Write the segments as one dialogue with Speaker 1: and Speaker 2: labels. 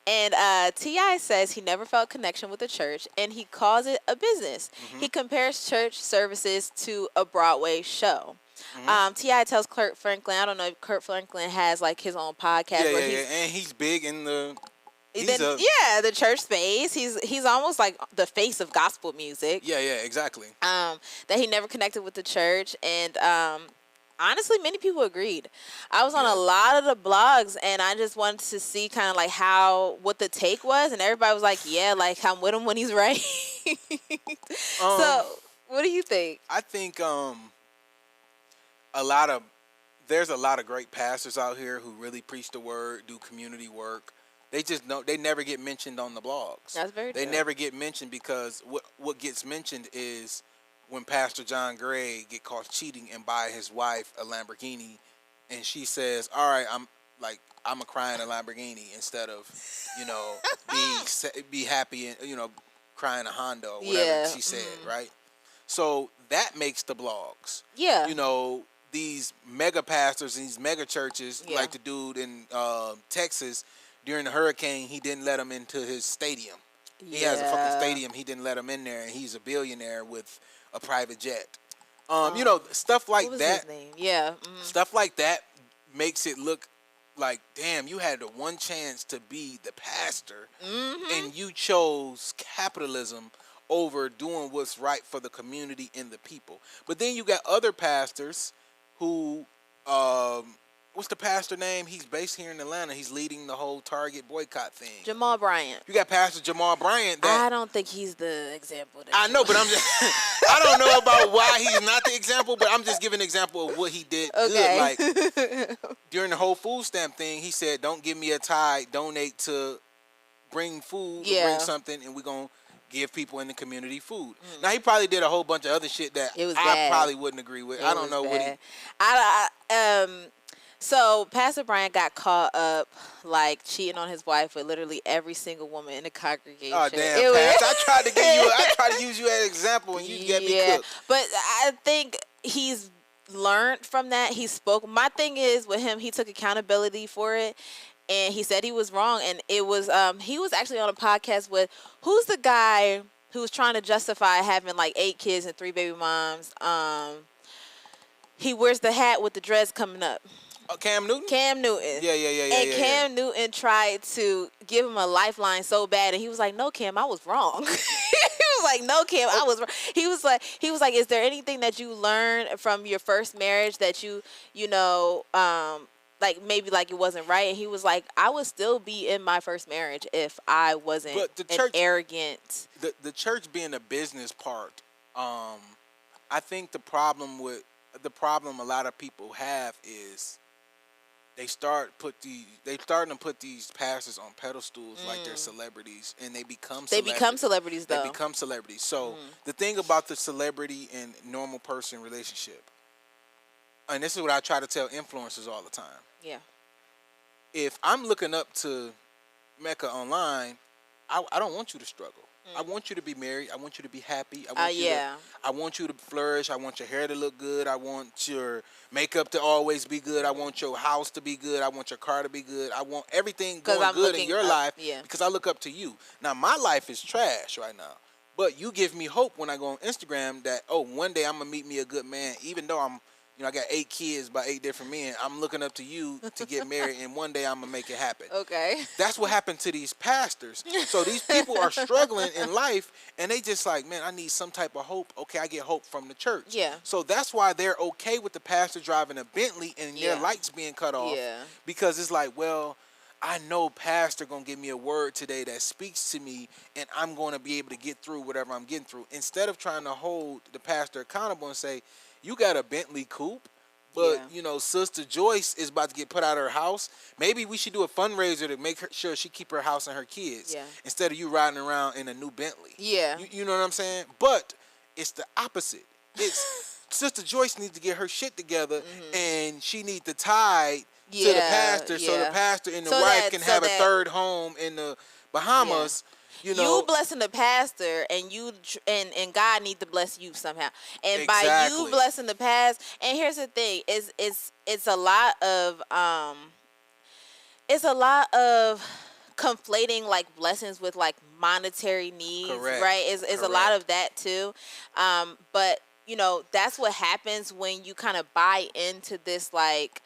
Speaker 1: And T.I. says he never felt connection with the church, and he calls it a business.
Speaker 2: Mm-hmm.
Speaker 1: He compares church services to a Broadway show.
Speaker 2: Mm-hmm.
Speaker 1: T.I. tells Kurt Franklin, I don't know if Kurt Franklin has like his own podcast
Speaker 2: Yeah,
Speaker 1: where
Speaker 2: yeah, yeah. And he's big in the.
Speaker 1: then the church space. He's almost like the face of gospel music.
Speaker 2: Yeah, yeah, exactly.
Speaker 1: That he never connected with the church, and honestly, many people agreed. I was on a lot of the blogs, and I just wanted to see kind of like what the take was, and everybody was like, "Yeah, like I'm with him when he's right." So, what do you think?
Speaker 2: I think there's a lot of great pastors out here who really preach the word, do community work. They never get mentioned on the blogs.
Speaker 1: That's very true.
Speaker 2: They never get mentioned because what gets mentioned is when Pastor John Gray get caught cheating and buy his wife a Lamborghini, and she says, "All right, I'm a crying a Lamborghini instead of, be happy and crying a Honda or whatever she said, right?" So that makes the blogs.
Speaker 1: Yeah.
Speaker 2: These mega pastors and these mega churches, like the dude in Texas. During the hurricane, he didn't let him into his stadium. He has a fucking stadium. He didn't let him in there, and he's a billionaire with a private jet. Stuff like
Speaker 1: what was
Speaker 2: that.
Speaker 1: His name? Yeah.
Speaker 2: Stuff like that makes it look like, damn, you had the one chance to be the pastor, and you chose capitalism over doing what's right for the community and the people. But then you got other pastors who. What's the pastor name? He's based here in Atlanta. He's leading the whole Target boycott thing.
Speaker 1: Jamal Bryant.
Speaker 2: You got Pastor Jamal Bryant.
Speaker 1: I don't think he's the example.
Speaker 2: I know, but I'm just. I don't know about why he's not the example, but I'm just giving an example of what he did good. Like during the whole food stamp thing, he said, "Don't give me a tithe. Donate to bring food, bring something, and we're gonna give people in the community food." Now he probably did a whole bunch of other shit that I probably wouldn't agree with. I don't know what he.
Speaker 1: So Pastor Bryant got caught up like cheating on his wife with literally every single woman in the congregation.
Speaker 2: Oh damn, Pastor! I tried to use you as an example, and you get me cooked.
Speaker 1: But I think he's learned from that. He spoke. My thing is with him, he took accountability for it, and he said he was wrong. And it was he was actually on a podcast with who's the guy who was trying to justify having like 8 kids and 3 baby moms. He wears the hat with the dreads coming up.
Speaker 2: Cam Newton?
Speaker 1: Cam Newton.
Speaker 2: Yeah.
Speaker 1: And Cam Newton tried to give him a lifeline so bad, and he was like, "No, Cam, I was wrong." He was like, "No, Cam, I was wrong." He was like, "Is there anything that you learned from your first marriage that like maybe like it wasn't right?" And he was like, "I would still be in my first marriage if I wasn't arrogant."
Speaker 2: The church being a business part, I think the problem a lot of people have is they starting to put these pastors on pedestals like they're celebrities, and they become
Speaker 1: celebrities though.
Speaker 2: They become celebrities. So the thing about the celebrity and normal person relationship, and this is what I try to tell influencers all the time.
Speaker 1: Yeah.
Speaker 2: If I'm looking up to Mecca online, I don't want you to struggle. I want you to be married. I want you to be happy. I want you to flourish. I want your hair to look good. I want your makeup to always be good. I want your house to be good. I want your car to be good. I want everything going good in your life because I look up to you. Now, my life is trash right now, but you give me hope when I go on Instagram that, one day I'm going to meet me a good man, even though I got 8 kids by 8 different men. I'm looking up to you to get married, and one day I'm going to make it happen.
Speaker 1: Okay.
Speaker 2: That's what happened to these pastors. So these people are struggling in life, and they just like, man, I need some type of hope. Okay, I get hope from the church.
Speaker 1: Yeah.
Speaker 2: So that's why they're okay with the pastor driving a Bentley and their lights being cut off.
Speaker 1: Yeah.
Speaker 2: Because it's like, well, I know pastor going to give me a word today that speaks to me, and I'm going to be able to get through whatever I'm getting through. Instead of trying to hold the pastor accountable and say, you got a Bentley coupe, but, Sister Joyce is about to get put out of her house. Maybe we should do a fundraiser to make sure she keep her house and her kids instead of you riding around in a new Bentley.
Speaker 1: Yeah.
Speaker 2: You know what I'm saying? But it's the opposite. It's Sister Joyce needs to get her shit together, and she needs to tithe to the pastor so the pastor and the wife can have a third home in the Bahamas. You
Speaker 1: blessing the pastor, and and God need to bless you somehow. And by you blessing the pastor, and here's the thing: it's a lot of conflating like blessings with like monetary needs.
Speaker 2: Correct.
Speaker 1: Right? Is a lot of that too. But you know, that's what happens when you kind of buy into this, like,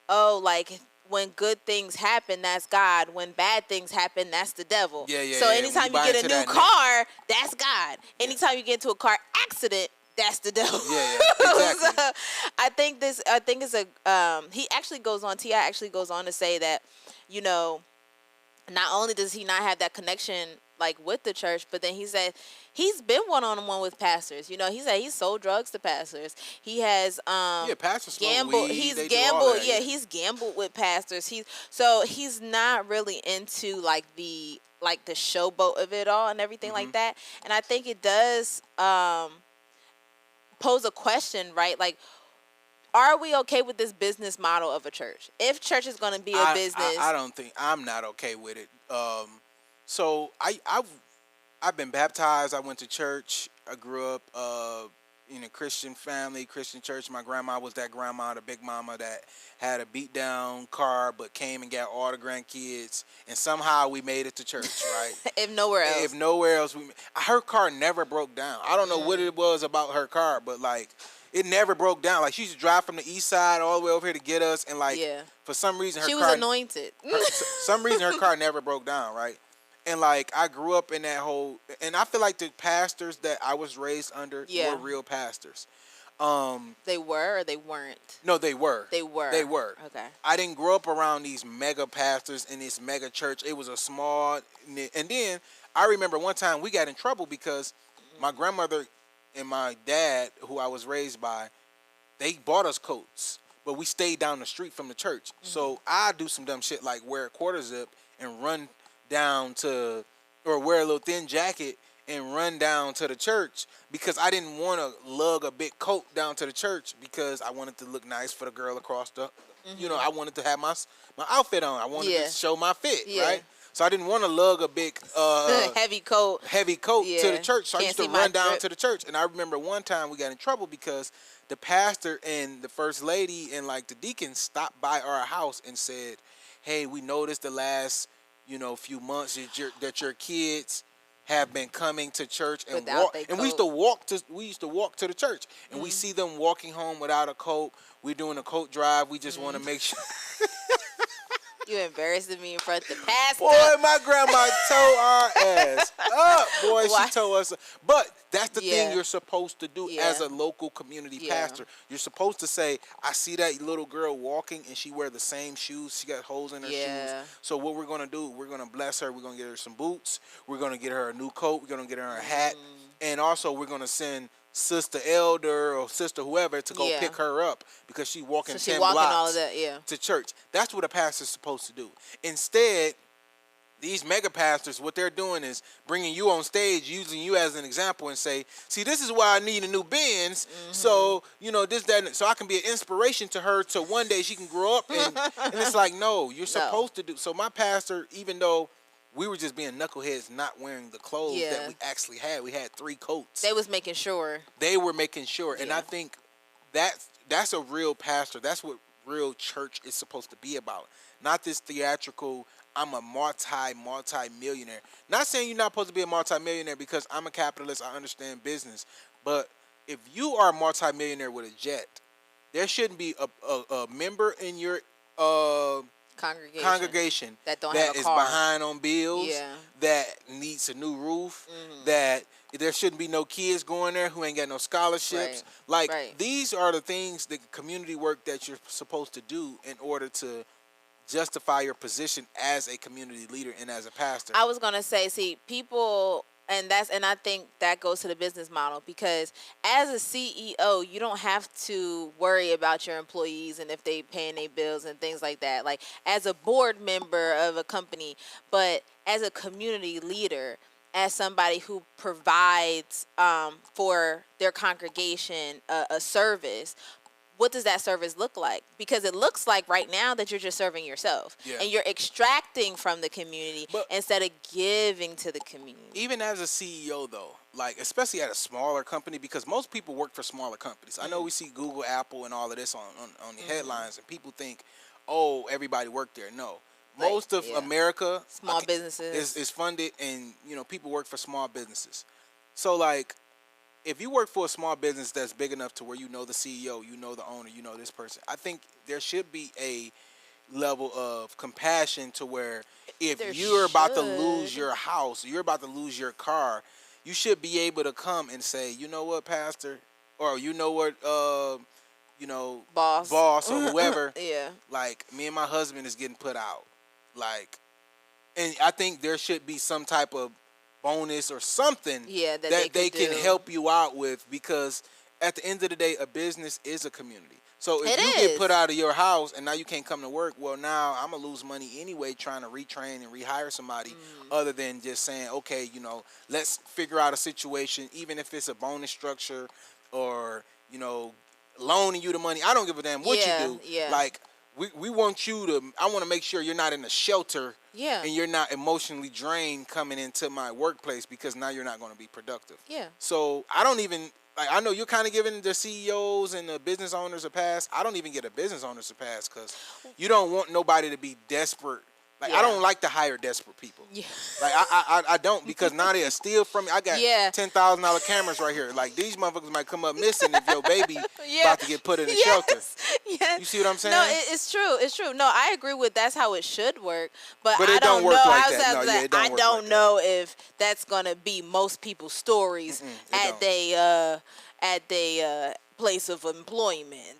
Speaker 1: oh, like when good things happen, that's God. When bad things happen, that's the devil.
Speaker 2: Yeah, yeah,
Speaker 1: so
Speaker 2: yeah.
Speaker 1: anytime you get a new car, that's God. Anytime you get into a car accident, that's the devil.
Speaker 2: Yeah, exactly.
Speaker 1: So I think it's a he actually goes on, T.I. actually goes on to say that, you know, not only does he not have that connection like with the church, but then he said he's been one-on-one with pastors. You know, he said he's sold drugs to pastors. He has
Speaker 2: pastors
Speaker 1: gambled.
Speaker 2: Weed,
Speaker 1: he's
Speaker 2: they
Speaker 1: gambled.
Speaker 2: Do all that,
Speaker 1: yeah, he's gambled with pastors. He's not really into like the showboat of it all and everything like that. And I think it does pose a question, right? Like, are we okay with this business model of a church? If church is going to be a business,
Speaker 2: I don't think I'm not okay with it. So I've been baptized. I went to church. I grew up in a Christian family, Christian church. My grandma was that grandma, the big mama that had a beat down car, but came and got all the grandkids, and somehow we made it to church, right?
Speaker 1: If nowhere else,
Speaker 2: her car never broke down. I don't know what it was about her car, but like, it never broke down. Like, she used to drive from the east side all the way over here to get us, and like, for some reason,
Speaker 1: she was anointed.
Speaker 2: Some reason her car never broke down, right? And like, I grew up in that whole, and I feel like the pastors that I was raised under were real pastors.
Speaker 1: They were or they weren't?
Speaker 2: No, they were.
Speaker 1: They were.
Speaker 2: They were.
Speaker 1: Okay.
Speaker 2: I didn't grow up around these mega pastors in this mega church. It was a small, and then I remember one time we got in trouble because my grandmother and my dad, who I was raised by, they bought us coats, but we stayed down the street from the church. So I do some dumb shit like wear a quarter zip and run down to, or wear a little thin jacket and run down to the church because I didn't want to lug a big coat down to the church because I wanted to look nice for the girl across the, you know, I wanted to have my outfit on. I wanted to show my fit, right? So I didn't want to lug a big
Speaker 1: heavy coat
Speaker 2: to the church. So I used to run down to the church. And I remember one time we got in trouble because the pastor and the first lady and like the deacon stopped by our house and said, "Hey, we noticed the last, you know, few months that your kids have been coming to church and walk." And we used to walk to the church, and we see them walking home without a coat. We're doing a coat drive. We just want to make sure.
Speaker 1: You embarrassing me in front of the pastor.
Speaker 2: Boy, my grandma tore our ass up. Boy, she tore us up. But that's the thing you're supposed to do as a local community pastor. You're supposed to say, I see that little girl walking and she wear the same shoes. She got holes in her shoes. So what we're going to do, we're going to bless her. We're going to get her some boots. We're going to get her a new coat. We're going to get her a hat. And also we're going to send Sister Elder or Sister whoever to go pick her up because she's walking 10 blocks
Speaker 1: all of that,
Speaker 2: to church. That's what a pastor's supposed to do. Instead, these mega pastors, what they're doing is bringing you on stage, using you as an example and say, see, this is why I need a new Benz. So, you know, this, that, and so I can be an inspiration to her to one day she can grow up. And it's like, no, you're supposed to do. So my pastor, even though we were just being knuckleheads not wearing the clothes that we actually had. We had 3 coats.
Speaker 1: They was making sure.
Speaker 2: They were making sure. And I think that's a real pastor. That's what real church is supposed to be about. Not this theatrical, I'm a multi-millionaire. Not saying you're not supposed to be a multi-millionaire because I'm a capitalist. I understand business. But if you are a multi-millionaire with a jet, there shouldn't be a member in your congregation
Speaker 1: that
Speaker 2: is behind on bills, that needs a new roof, that there shouldn't be no kids going there who ain't got no scholarships. These are the things, the community work that you're supposed to do in order to justify your position as a community leader and as a pastor.
Speaker 1: I was gonna say, see, people, and I think that goes to the business model because as a CEO, you don't have to worry about your employees and if they paying their bills and things like that. Like as a board member of a company, but as a community leader, as somebody who provides for their congregation a service. What does that service look like? Because it looks like right now that you're just serving yourself and you're extracting from the community instead of giving to the community.
Speaker 2: Even as a CEO though, like especially at a smaller company, because most people work for smaller companies. I know we see Google, Apple and all of this on the headlines and people think, oh, everybody worked there. No. most of America,
Speaker 1: small businesses
Speaker 2: is funded, and people work for small businesses. So like, if you work for a small business that's big enough to where you know the CEO, you know the owner, you know this person, I think there should be a level of compassion to where if you're about to lose your house, you're about to lose your car, you should be able to come and say, you know what, Pastor, or you know what, boss or whoever, like me and my husband is getting put out, like, and I think there should be some type of bonus or something that they can help you out with, because at the end of the day, a business is a community. So if you get put out of your house and now you can't come to work, well, now I'm going to lose money anyway trying to retrain and rehire somebody, other than just saying, okay, let's figure out a situation, even if it's a bonus structure or, loaning you the money. I don't give a damn what you do. Like, we want you to, I want to make sure you're not in a shelter and you're not emotionally drained coming into my workplace, because now you're not going to be productive. So I don't even, like, I know you're kind of giving the CEOs and the business owners a pass. I don't even get a business owners a pass, because you don't want nobody to be desperate. Like, I don't like to hire desperate people. Like, I don't, because now they'll steal from me. I got $10,000 cameras right here. Like, these motherfuckers might come up missing if your baby about to get put in a shelter. You see what I'm saying?
Speaker 1: No, it's true. It's true. No, I agree with that's how it should work. But
Speaker 2: it
Speaker 1: I
Speaker 2: don't work like that. No,
Speaker 1: I don't know if that's gonna be most people's stories at they place of employment.